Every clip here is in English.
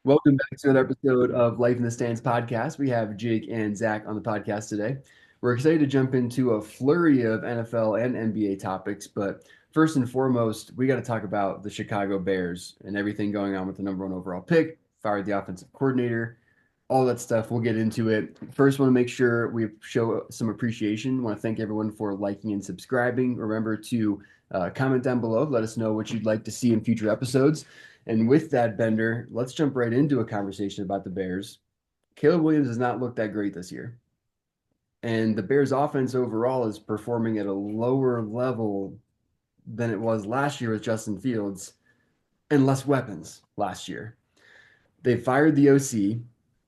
Welcome back to another episode of Life in the Stands podcast. We have Jake and Zach on the podcast today. We're excited to jump into a flurry of NFL and NBA topics, but first and foremost, we got to talk about the Chicago Bears and everything going on with the number one overall pick, fired the offensive coordinator, all that stuff. We'll get into it. First, want to make sure we show some appreciation. Want to thank everyone for liking and subscribing. Remember to comment down below. Let us know what you'd like to see in future episodes. And with that, Bender, let's jump right into a conversation about the Bears. Caleb Williams has not looked that great this year. And the Bears offense overall is performing at a lower level than it was last year with Justin Fields and less weapons last year. They fired the OC.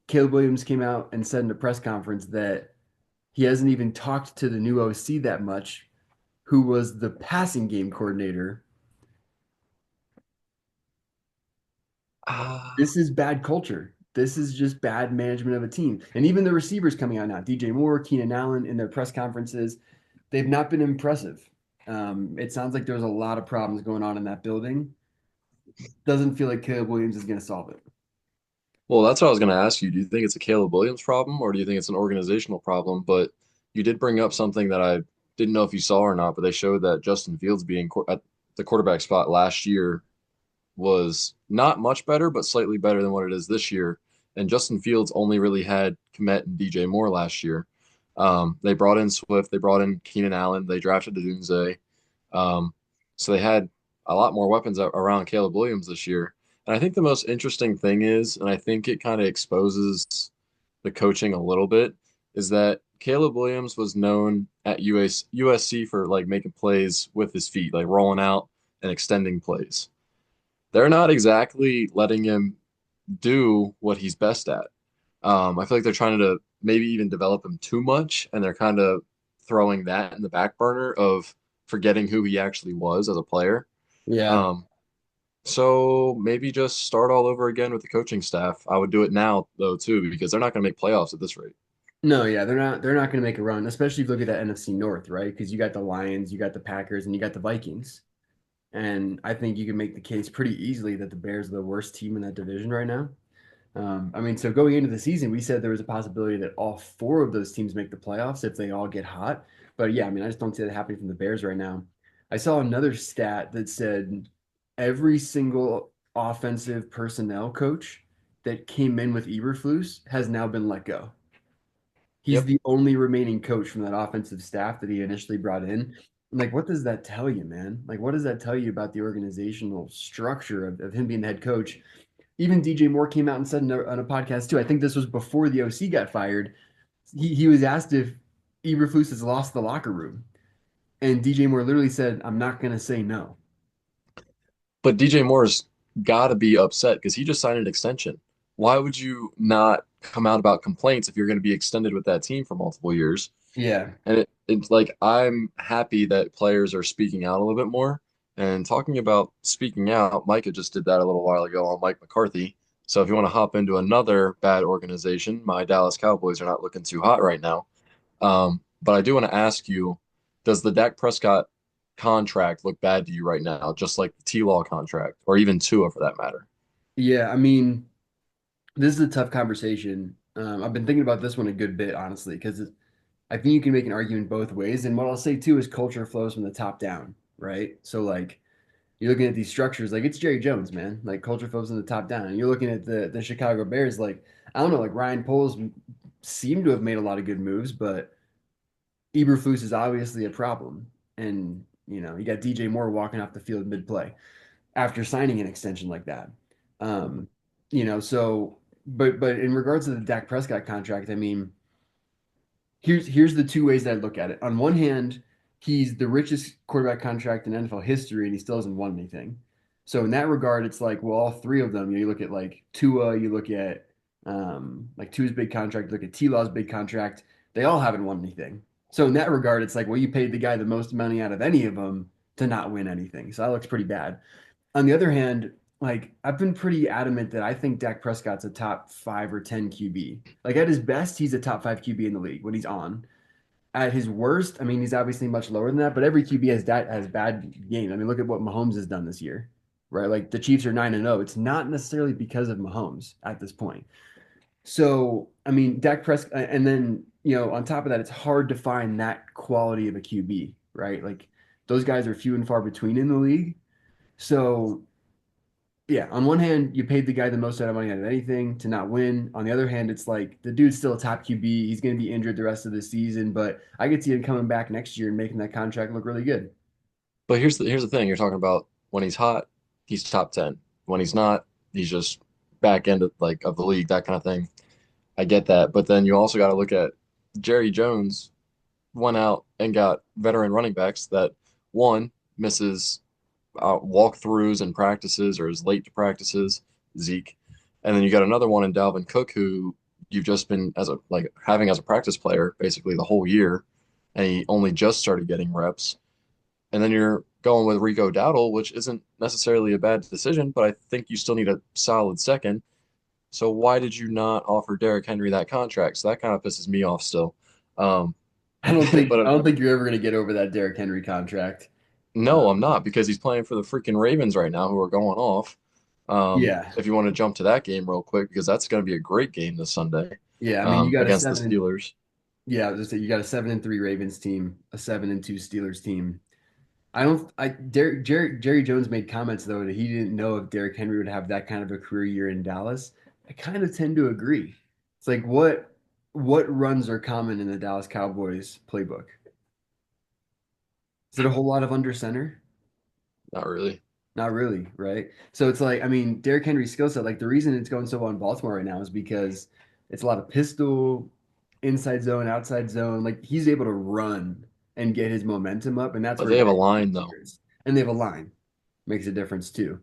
Caleb Williams came out and said in a press conference that he hasn't even talked to the new OC that much, who was the passing game coordinator. Ah, This is bad culture. This is just bad management of a team. And even the receivers coming out now, DJ Moore, Keenan Allen, in their press conferences, they've not been impressive. It sounds like there's a lot of problems going on in that building. Doesn't feel like Caleb Williams is going to solve it. well, that's what I was going to ask you. Do you think it's a Caleb Williams problem or do you think it's an organizational problem? But you did bring up something that I didn't know if you saw or not, but they showed that Justin Fields being at the quarterback spot last year was not much better, but slightly better than what it is this year. And Justin Fields only really had Kmet and DJ Moore last year. They brought in Swift, they brought in Keenan Allen, they drafted Dunze. Um, so they had a lot more weapons around Caleb Williams this year. And I think the most interesting thing is, and I think it kind of exposes the coaching a little bit, is that Caleb Williams was known at USC for like making plays with his feet, like rolling out and extending plays. They're not exactly letting him do what he's best at. I feel like they're trying to maybe even develop him too much, and they're kind of throwing that in the back burner of forgetting who he actually was as a player. Yeah. Um, so maybe just start all over again with the coaching staff. I would do it now though too, because they're not going to make playoffs at this rate. No, yeah, they're not going to make a run, especially if you look at that NFC North, right? Because you got the Lions, you got the Packers, and you got the Vikings. And I think you can make the case pretty easily that the Bears are the worst team in that division right now. I mean, so going into the season, we said there was a possibility that all four of those teams make the playoffs if they all get hot. But yeah, I mean, I just don't see that happening from the Bears right now. I saw another stat that said every single offensive personnel coach that came in with Eberflus has now been let go. He's Yep. the only remaining coach from that offensive staff that he initially brought in. And like, what does that tell you, man? Like, what does that tell you about the organizational structure of him being the head coach? Even DJ Moore came out and said on a podcast too. I think this was before the OC got fired. He was asked if Eberflus has lost the locker room, and DJ Moore literally said, "I'm not going to say no." But DJ Moore's got to be upset because he just signed an extension. Why would you not come out about complaints if you're going to be extended with that team for multiple years? Yeah, And it's like I'm happy that players are speaking out a little bit more. And talking about speaking out, Micah just did that a little while ago on Mike McCarthy. So if you want to hop into another bad organization, my Dallas Cowboys are not looking too hot right now. But I do want to ask you, does the Dak Prescott contract look bad to you right now, just like the T-Law contract, or even Tua for that matter? yeah. I mean, this is a tough conversation. I've been thinking about this one a good bit, honestly, because I think you can make an argument both ways. And what I'll say too is culture flows from the top down, right? So like you're looking at these structures, like it's Jerry Jones, man. Like culture flows from the top down. And you're looking at the Chicago Bears, like I don't know, like Ryan Poles seemed to have made a lot of good moves, but Eberflus is obviously a problem. And you got DJ Moore walking off the field mid play after signing an extension like that. Um, so but in regards to the Dak Prescott contract, I mean, here's the two ways that I look at it. On one hand, he's the richest quarterback contract in NFL history, and he still hasn't won anything. So in that regard, it's like, well, all three of them. You look at like Tua, you look at like Tua's big contract, you look at T Law's big contract. They all haven't won anything. So in that regard, it's like, well, you paid the guy the most money out of any of them to not win anything. So that looks pretty bad. On the other hand, like I've been pretty adamant that I think Dak Prescott's a top 5 or 10 QB. Like at his best, he's a top five QB in the league when he's on. At his worst, he's obviously much lower than that, but every QB has bad games. I mean, look at what Mahomes has done this year, right? Like the Chiefs are 9-0. It's not necessarily because of Mahomes at this point. So, I mean, Dak Prescott, and then, on top of that, it's hard to find that quality of a QB, right? Like those guys are few and far between in the league. So, yeah, on one hand, you paid the guy the most out of money out of anything to not win. On the other hand, it's like the dude's still a top QB. He's going to be injured the rest of the season, but I could see him coming back next year and making that contract look really good. But here's the thing. You're talking about when he's hot, he's top 10. When he's not, he's just back end of of the league, that kind of thing. I get that. But then you also got to look at Jerry Jones went out and got veteran running backs that one misses walkthroughs and practices or is late to practices, Zeke. And then you got another one in Dalvin Cook who you've just been as a having as a practice player basically the whole year, and he only just started getting reps. And then you're going with Rico Dowdle, which isn't necessarily a bad decision, but I think you still need a solid second. So why did you not offer Derrick Henry that contract? So that kind of pisses me off still. Um, I don't think but I don't think you're ever going to get over that Derrick Henry contract. no, I'm not because he's playing for the freaking Ravens right now, who are going off. Yeah, If you want to jump to that game real quick, because that's going to be a great game this Sunday, yeah. I mean, you got a against the seven. Steelers. Yeah, I was just say you got a 7-3 Ravens team, a 7-2 Steelers team. I don't. Jerry Jones made comments though that he didn't know if Derrick Henry would have that kind of a career year in Dallas. I kind of tend to agree. It's like what runs are common in the Dallas Cowboys playbook? Is it a whole lot of under center? Not really. Not really, right? So it's like, I mean, Derrick Henry's skill set, like the reason it's going so well in Baltimore right now is because it's a lot of pistol, inside zone, outside zone. Like he's able to run and get his momentum up, and that's But where they have a Derrick line Henry's though. years. And they have a line, makes a difference too.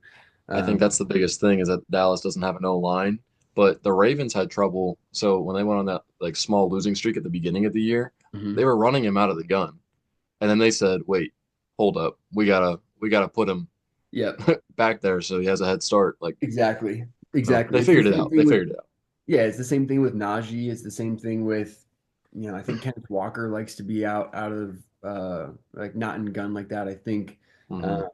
I think Um, that's the biggest thing is that Dallas doesn't have an O line. But the Ravens had trouble. So when they went on that small losing streak at the beginning of the year, they mhm. were running him out of the gun. And then they said, "Wait, hold up. We gotta put him Yep, back there so he has a head start." exactly, So exactly. they It's the figured it same out. thing They with figured it out. Yeah, it's the same thing with Najee. It's the same thing with, I think Kenneth Walker likes to be out of like not in gun like that. I think Hmm. um,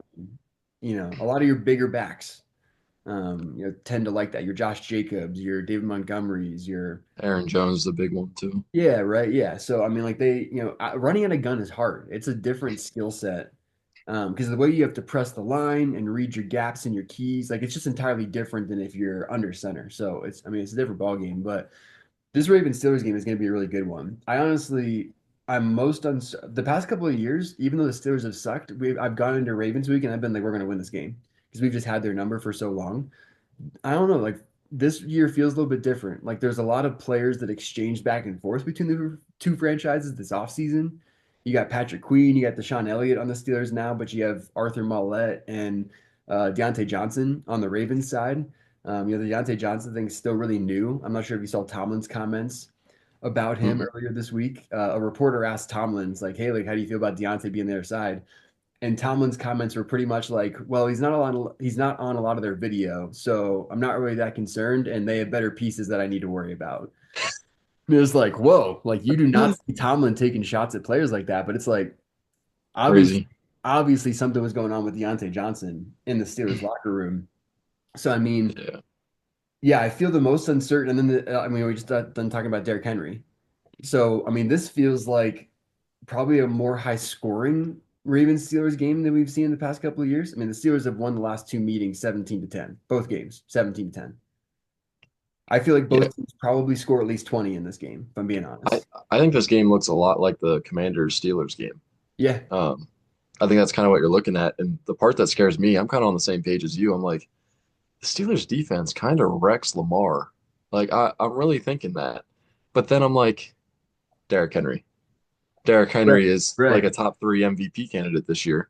a lot of your bigger backs tend to like that. Your Josh Jacobs, your David Montgomerys, your Aaron Jones is a big one too. yeah, right, yeah. So I mean, like running at a gun is hard. It's a different skill set because the way you have to press the line and read your gaps and your keys, like it's just entirely different than if you're under center. So I mean, it's a different ball game, but. This Ravens Steelers game is going to be a really good one. I'm most uns the past couple of years, even though the Steelers have sucked, I've gone into Ravens week and I've been like, we're going to win this game because we've just had their number for so long. I don't know, like this year feels a little bit different. Like there's a lot of players that exchange back and forth between the two franchises this offseason. You got Patrick Queen, you got Deshaun Elliott on the Steelers now, but you have Arthur Mollett and Deontay Johnson on the Ravens side. The Deontay Johnson thing is still really new. I'm not sure if you saw Tomlin's comments about him Hmm. earlier this week. A reporter asked Tomlin's like, "Hey, like, how do you feel about Deontay being their side?" And Tomlin's comments were pretty much like, "Well, he's not on a lot of their video, so I'm not really that concerned, and they have better pieces that I need to worry about." And it was like, whoa, like you do not see Tomlin taking shots at players like that, but it's like obviously, Crazy. obviously something was going on with Deontay Johnson in the Steelers locker room. So I mean, Yeah. yeah, I feel the most uncertain. And then I mean, we just got done talking about Derrick Henry. So I mean, this feels like probably a more high scoring Ravens Steelers game than we've seen in the past couple of years. I mean, the Steelers have won the last two meetings 17-10, both games 17-10. I feel like Yeah. both teams probably score at least 20 in this game, if I'm being I honest. I think this game looks a lot like the Commanders Steelers game. Yeah. Um, I think that's kind of what you're looking at. And the part that scares me, I'm kind of on the same page as you. I'm like, the Steelers defense kind of wrecks Lamar. I'm really thinking that. But then I'm like, Derrick Henry. Derrick Right. Henry is like Right. a top three MVP candidate this year.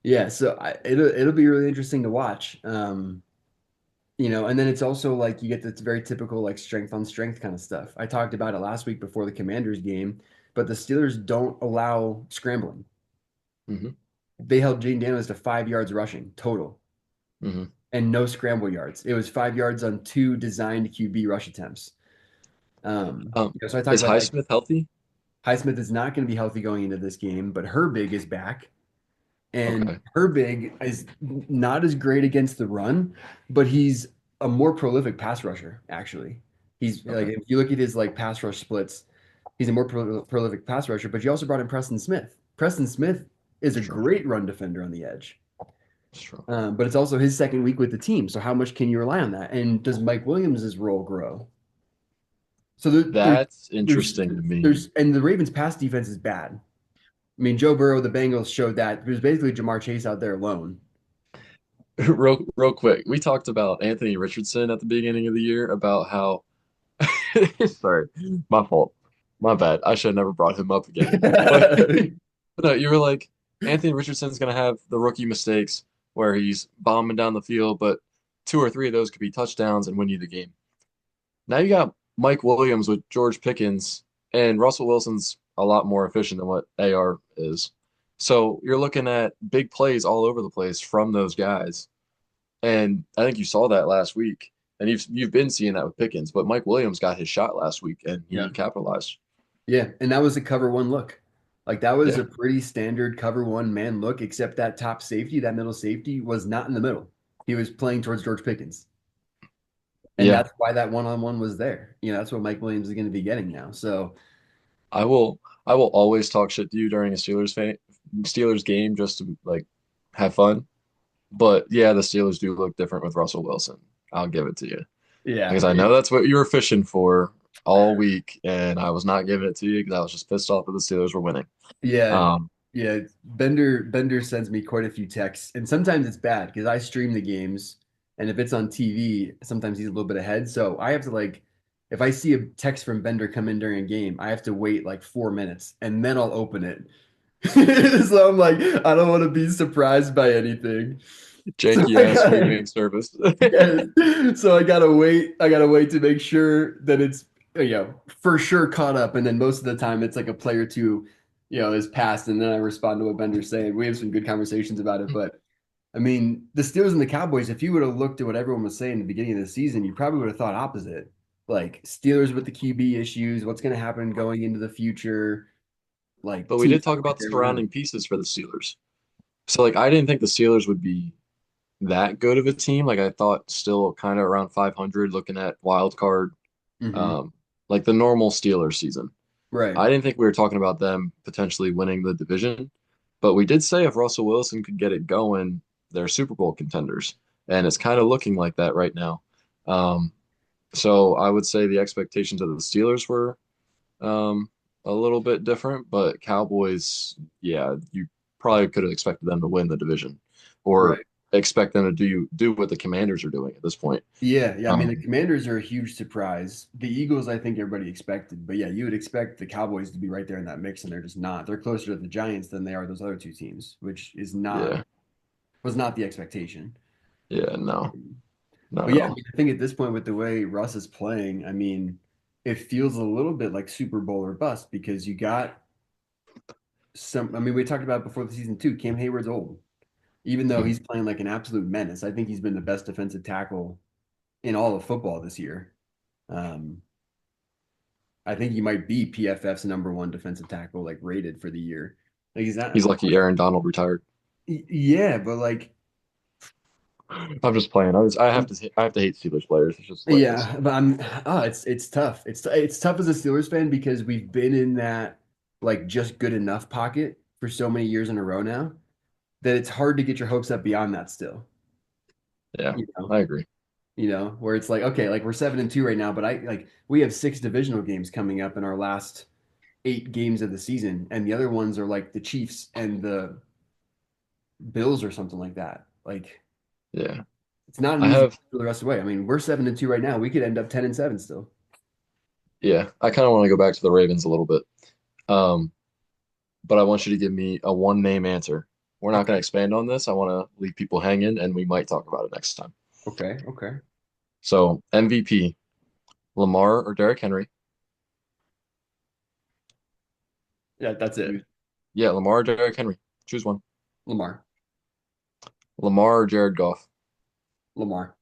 Yeah. So it'll be really interesting to watch. And then it's also like you get this very typical like strength on strength kind of stuff. I talked about it last week before the Commanders game, but the Steelers don't allow scrambling. Hmm. They held Jane Daniels to 5 yards rushing total Hmm. and no scramble yards. It was 5 yards on two designed QB rush attempts. So I talked Is about that. Highsmith healthy? Highsmith is not going to be healthy going into this game, but Herbig is back. And Okay. Herbig is not as great against the run, but he's a more prolific pass rusher, actually. He's like, Okay. if you look at his like pass rush splits, he's a more prolific pass rusher, but you also brought in Preston Smith. Preston Smith is a Sure. great run defender on the edge. Sure. But it's also his second week with the team. So how much can you rely on that? And does Mike Williams' role grow? So That's interesting to me. and the Ravens' pass defense is bad. I mean, Joe Burrow, the Bengals showed that. It was basically Jamar Chase out there alone. Real quick, we talked about Anthony Richardson at the beginning of the year about how sorry, my fault. My bad. I should have never brought him up again. But no, you were like, Anthony Richardson's gonna have the rookie mistakes where he's bombing down the field, but two or three of those could be touchdowns and win you the game. Now you got Mike Williams with George Pickens, and Russell Wilson's a lot more efficient than what AR is. So you're looking at big plays all over the place from those guys. And I think you saw that last week. And you've been seeing that with Pickens, but Mike Williams got his shot last week and Yeah. he capitalized. Yeah. And that was a cover one look. Like that was Yeah. a pretty standard cover one man look, except that top safety, that middle safety was not in the middle. He was playing towards George Pickens. And Yeah. that's why that one on one was there. That's what Mike Williams is going to be getting now. So, I will always talk shit to you during a Steelers game just to like have fun. But yeah, the Steelers do look different with Russell Wilson. I'll give it to you. Because yeah. I know that's what you were fishing for all week, and I was not giving it to you because I was just pissed off that the Steelers were winning. Yeah. Um, Yeah. Bender sends me quite a few texts. And sometimes it's bad because I stream the games. And if it's on TV, sometimes he's a little bit ahead. So I have to like, if I see a text from Bender come in during a game, I have to wait like 4 minutes and then I'll open it. So I'm like, I don't want to be surprised by anything. So janky I ass gotta, streaming service. yeah, so I gotta wait. I gotta wait to make sure that it's for sure caught up. And then most of the time it's like a play or two, is passed, and then I respond to what Bender's saying. We have some good conversations about it, but I mean, the Steelers and the Cowboys, if you would have looked at what everyone was saying at the beginning of the season, you probably would have thought opposite. Like Steelers with the QB issues, what's going to happen going into the future, like But we teams did talk like about the they're around. surrounding pieces for the Steelers. So like I didn't think the Steelers would be that good of a team. Like I thought still kind of around 500 looking at wild card, Hmm. um, like the normal Steelers season. Right. I didn't think we were talking about them potentially winning the division, but we did say if Russell Wilson could get it going, they're Super Bowl contenders, and it's kind of looking like that right now. Um, so I would say the expectations of the Steelers were a little bit different, but Cowboys, yeah, you probably could have expected them to win the division, or Right. expect them to do what the Commanders are doing at this point. Yeah, yeah. I mean, the Um, Commanders are a huge surprise. The Eagles, I think everybody expected, but yeah, you would expect the Cowboys to be right there in that mix, and they're just not. They're closer to the Giants than they are those other two teams, which is not yeah, was not the expectation. yeah, no, not But at yeah, I all. mean, I think at this point with the way Russ is playing, I mean, it feels a little bit like Super Bowl or bust because you got some. I mean, we talked about it before the season too. Cam Hayward's old, even though he's playing like an absolute menace. I think he's been the best defensive tackle in all of football this year. Um, I think he might be PFF's number one defensive tackle, like rated for the year. Like he's not. He's lucky Aaron Donald retired. Yeah, but like, I'm just playing. I have to hate Steelers players. It's just the way it is. yeah, but I'm. Oh, it's tough. It's tough as a Steelers fan because we've been in that like just good enough pocket for so many years in a row now that it's hard to get your hopes up beyond that still. Yeah, You know, I agree. where it's like okay, like we're 7-2 right now, but I like we have six divisional games coming up in our last 8 games of the season, and the other ones are like the Chiefs and the Bills or something like that. Like Yeah, it's not an I easy have. for the rest of the way. I mean, we're 7-2 right now. We could end up 10-7 still. Yeah, I kind of want to go back to the Ravens a little bit. Um, but I want you to give me a one name answer. We're not going to Okay. expand on this. I want to leave people hanging, and we might talk about it next time. Okay. Okay. So MVP, Lamar or Derrick Henry? Yeah, that's it. Yeah, Lamar or Derrick Henry. Choose one. Lamar. Lamar or Jared Goff? Lamar.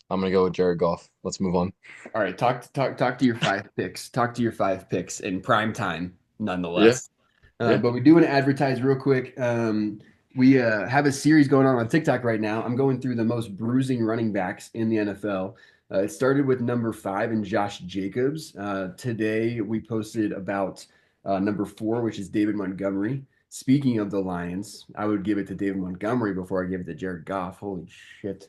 I'm gonna go with Jared Goff. Let's move on. All right. Talk to your five picks. Talk to your five picks in prime time, Yeah, nonetheless. Yeah. But we do want to advertise real quick. We have a series going on TikTok right now. I'm going through the most bruising running backs in the NFL. It started with number 5 and Josh Jacobs. Today we posted about number 4, which is David Montgomery. Speaking of the Lions, I would give it to David Montgomery before I give it to Jared Goff. Holy shit.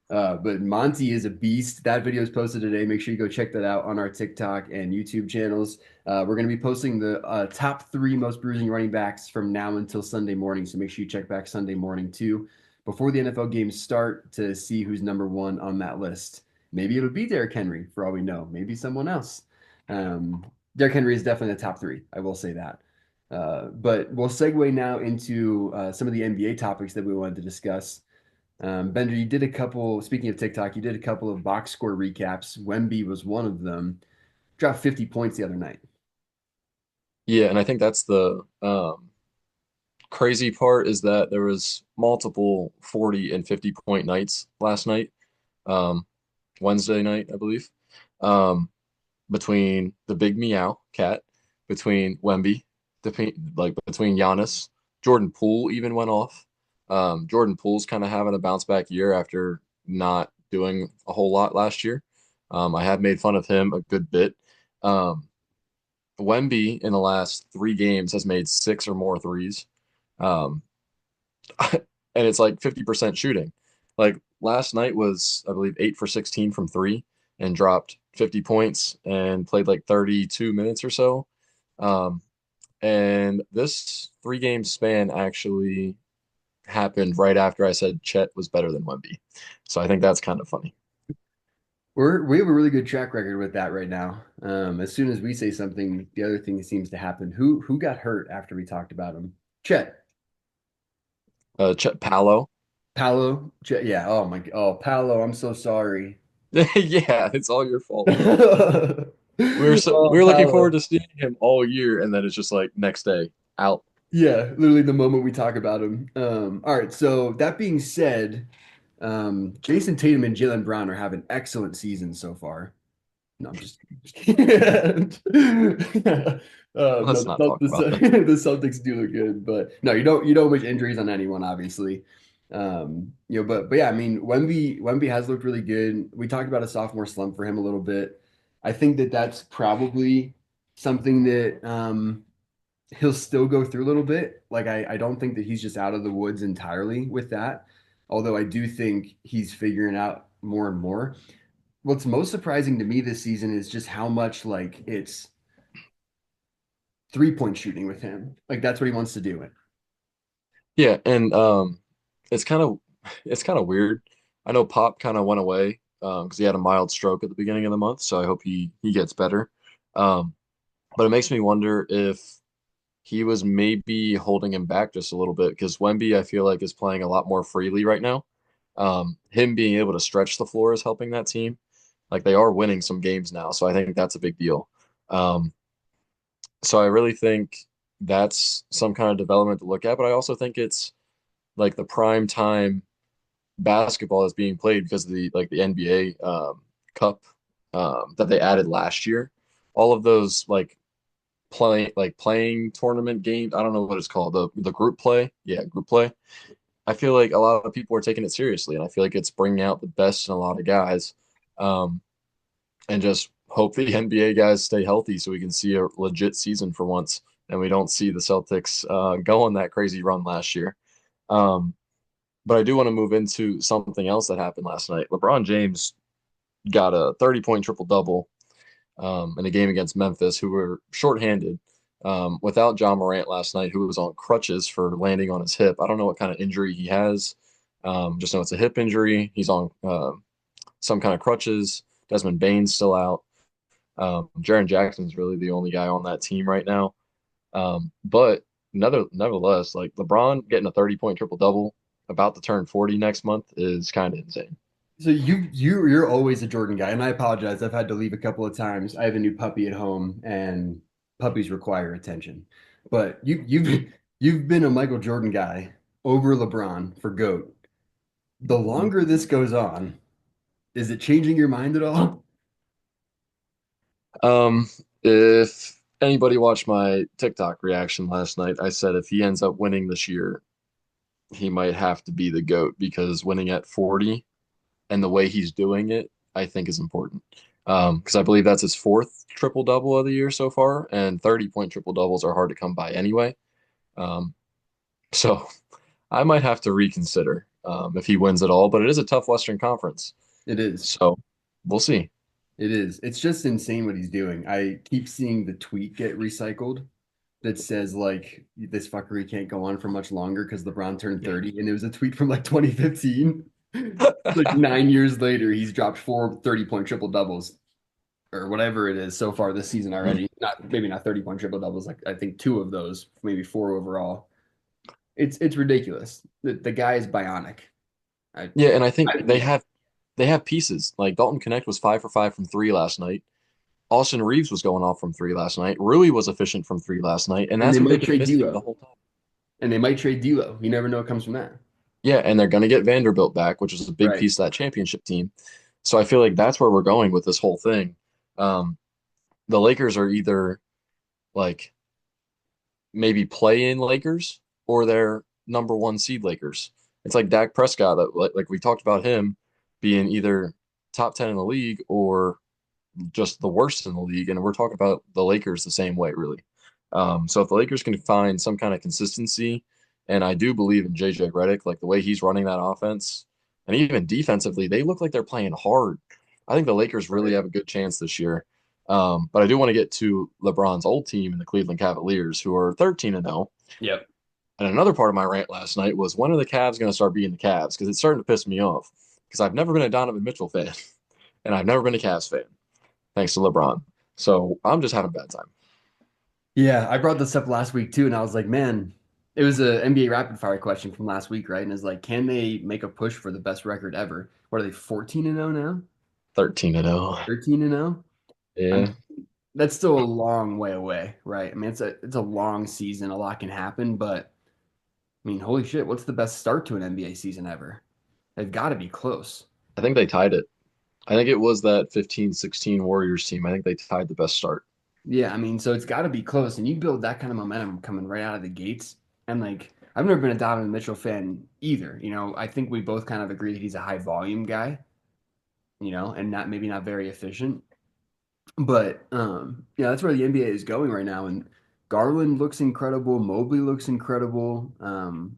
But Monty is a beast. That video is posted today. Make sure you go check that out on our TikTok and YouTube channels. We're going to be posting the top 3 most bruising running backs from now until Sunday morning. So make sure you check back Sunday morning too, before the NFL games start, to see who's number 1 on that list. Maybe it'll be Derrick Henry for all we know. Maybe someone else. Derrick Henry is definitely the top 3. I will say that. But we'll segue now into some of the NBA topics that we wanted to discuss. Bender, you did a couple, speaking of TikTok, you did a couple of box score recaps. Wemby was one of them. Dropped 50 points the other night. Yeah, and I think that's the crazy part is that there was multiple 40 and 50 point nights last night, um, Wednesday night, I believe, um, between the big meow cat, between Wemby, between Giannis, Jordan Poole even went off. Jordan Poole's kind of having a bounce back year after not doing a whole lot last year. I have made fun of him a good bit. Um, Wemby in the last 3 games has made 6 or more threes. Um, and it's like 50% shooting. Like last night was, I believe, 8 for 16 from three and dropped 50 points and played like 32 minutes or so. Um, and this 3 game span actually happened right after I said Chet was better than Wemby. So I think that's kind of funny. We have a really good track record with that right now. As soon as we say something, the other thing seems to happen. Who got hurt after we talked about him? Chet. Chet Palo. Paolo. Chet, yeah. Oh my. Oh, Paolo. I'm so sorry. Yeah, it's all your fault. We Oh, were looking forward Paolo. to seeing him all year, and then it's just like next day out. Yeah, literally the moment we talk about him. All right. So that being said, Jason Tatum and Jalen Brown are having excellent seasons so far. No, I'm just kidding. No, Let's not talk about that. The Celtics do look good, but no, you don't wish injuries on anyone, obviously. But yeah, I mean, Wemby has looked really good. We talked about a sophomore slump for him a little bit. I think that that's probably something that he'll still go through a little bit. Like I don't think that he's just out of the woods entirely with that. Although I do think he's figuring out more and more. What's most surprising to me this season is just how much like it's 3-point shooting with him. Like that's what he wants to do. Yeah, and it's kind of it's kind of weird. I know Pop kind of went away because he had a mild stroke at the beginning of the month, so I hope he gets better. Um, but it makes me wonder if he was maybe holding him back just a little bit because Wemby, I feel like, is playing a lot more freely right now. Him being able to stretch the floor is helping that team. Like they are winning some games now, so I think that's a big deal. Um, so I really think that's some kind of development to look at, but I also think it's like the prime time basketball is being played because of the NBA Cup that they added last year. All of those playing tournament games. I don't know what it's called. The group play. Yeah, group play. I feel like a lot of people are taking it seriously, and I feel like it's bringing out the best in a lot of guys. Um, and just hope the NBA guys stay healthy so we can see a legit season for once, and we don't see the Celtics go on that crazy run last year. Um, but I do want to move into something else that happened last night. LeBron James got a 30-point triple double in a game against Memphis, who were shorthanded without Ja Morant last night, who was on crutches for landing on his hip. I don't know what kind of injury he has. Just know it's a hip injury. He's on some kind of crutches. Desmond Bane's still out. Jaren Jackson's really the only guy on that team right now. But nevertheless, like LeBron getting a 30-point triple double, about to turn 40 next month, is kind of insane. So you're always a Jordan guy, and I apologize. I've had to leave a couple of times. I have a new puppy at home, and puppies require attention. But you've been a Michael Jordan guy over LeBron for GOAT. The longer this goes on, is it changing your mind at all? Um, if anybody watched my TikTok reaction last night, I said if he ends up winning this year, he might have to be the GOAT because winning at 40 and the way he's doing it, I think is important. Because I believe that's his fourth triple double of the year so far, and 30-point triple doubles are hard to come by anyway. Um, so I might have to reconsider if he wins it all, but it is a tough Western Conference. It is. So we'll see. It is. It's just insane what he's doing. I keep seeing the tweet get recycled that says like this fuckery can't go on for much longer because LeBron turned 30, and it was a tweet from like 2015. Like 9 years later, he's dropped four 30-point triple doubles or whatever it is so far this season already. Not maybe not 30-point triple doubles, like I think two of those, maybe four overall. It's ridiculous. The guy is bionic. I, Yeah, and I think I they have pieces. Like Dalton Connect was 5 for 5 from three last night. Austin Reeves was going off from three last night. Rui was efficient from three last night, and and they that's what they've might been trade missing the D'Lo, whole time. and they might trade D'Lo. You never know what comes from that. Yeah, and they're going to get Vanderbilt back, which is a big Right. piece of that championship team. So I feel like that's where we're going with this whole thing. Um, the Lakers are either like maybe play in Lakers or they're number one seed Lakers. It's like Dak Prescott, like we talked about him being either top 10 in the league or just the worst in the league. And we're talking about the Lakers the same way, really. So if the Lakers can find some kind of consistency, and I do believe in JJ Redick, like the way he's running that offense, and even defensively, they look like they're playing hard. I think the Lakers really Right. have a good chance this year. But I do want to get to LeBron's old team and the Cleveland Cavaliers, who are 13 and 0. Yep. And another part of my rant last night was when are the Cavs going to start being the Cavs? Because it's starting to piss me off. Because I've never been a Donovan Mitchell fan, and I've never been a Cavs fan, thanks to LeBron. So I'm just having a bad time. Yeah, I brought this up last week too, and I was like, man, it was a NBA rapid fire question from last week, right? And it's like, can they make a push for the best record ever? What are they, 14 and 0 now? 13 and 0. 13 and 0? I'm Yeah. That's still a long way away, right? I mean, it's a long season, a lot can happen, but I mean, holy shit, what's the best start to an NBA season ever? They've got to be close. I think they tied it. I think it was that 15-16 Warriors team. I think they tied the best start. Yeah, I mean, so it's got to be close, and you build that kind of momentum coming right out of the gates. And like, I've never been a Donovan Mitchell fan either. I think we both kind of agree that he's a high volume guy, and not maybe not very efficient. But yeah, that's where the NBA is going right now. And Garland looks incredible. Mobley looks incredible.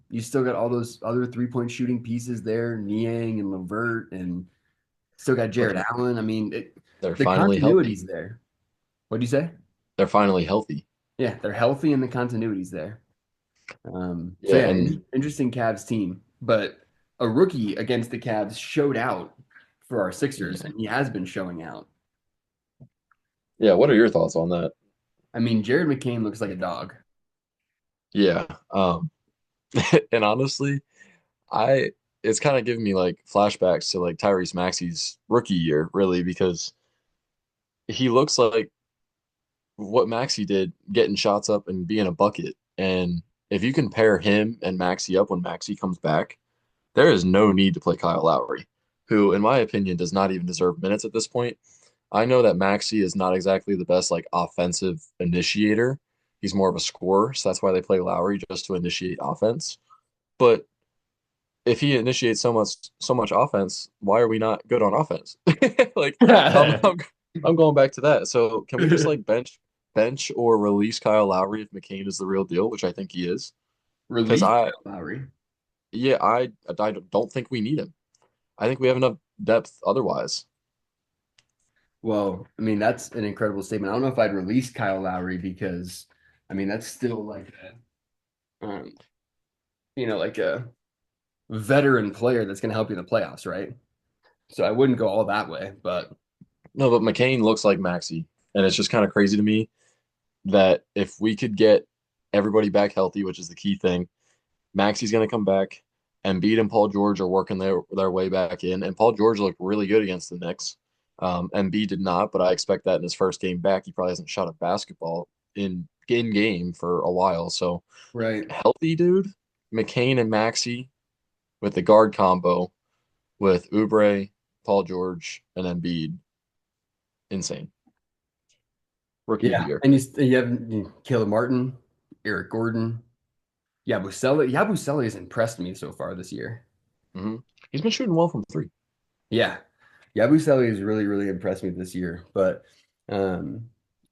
You still got all those other 3-point shooting pieces there, Niang and Levert, and still got But Jared Allen. I mean, they're the finally healthy. continuity's there. What do you say? They're finally healthy. Yeah, they're healthy and the continuity's there. So Yeah, yeah, and interesting Cavs team. But a rookie against the Cavs showed out for our Sixers, and he has been showing out. yeah, what are your thoughts on that? I mean, Jared McCain looks like a dog. Yeah. And honestly, I it's kind of giving me like flashbacks to like Tyrese Maxey's rookie year, really, because he looks like what Maxey did, getting shots up and being a bucket. And if you can pair him and Maxey up when Maxey comes back, there is no need to play Kyle Lowry, who, in my opinion, does not even deserve minutes at this point. I know that Maxey is not exactly the best like offensive initiator. He's more of a scorer, so that's why they play Lowry just to initiate offense. But if he initiates so much offense, why are we not good on offense? Like I'm, I'm I'm going back to that. So can we just like bench or release Kyle Lowry if McCain is the real deal, which I think he is? Because Release I Kyle Lowry. yeah, I don't think we need him. I think we have enough depth otherwise. Well, I mean, that's an incredible statement. I don't know if I'd release Kyle Lowry because, I mean, that's still like like a veteran player that's going to help you in the playoffs, right? So I wouldn't go all that way, but No, but McCain looks like Maxey, and it's just kind of crazy to me that if we could get everybody back healthy, which is the key thing, Maxey's going to come back. Embiid and Paul George are working their way back in, and Paul George looked really good against the Knicks. Embiid did not, but I expect that in his first game back, he probably hasn't shot a basketball in game for a while. So right. healthy dude, McCain and Maxey with the guard combo with Oubre, Paul George, and Embiid, insane. rookie of the Yeah, year. and you have Caleb Martin, Eric Gordon, Yabusele. Yabusele has impressed me so far this year. Hmm. He's been shooting well from three. Yeah, Yabusele has really, really impressed me this year. But um,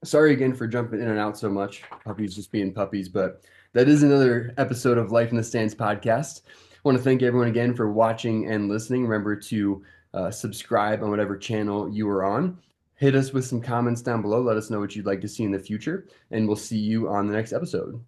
sorry again for jumping in and out so much. Puppies just being puppies. But that is another episode of Life in the Stands podcast. I want to thank everyone again for watching and listening. Remember to subscribe on whatever channel you are on. Hit us with some comments down below. Let us know what you'd like to see in the future. And we'll see you on the next episode.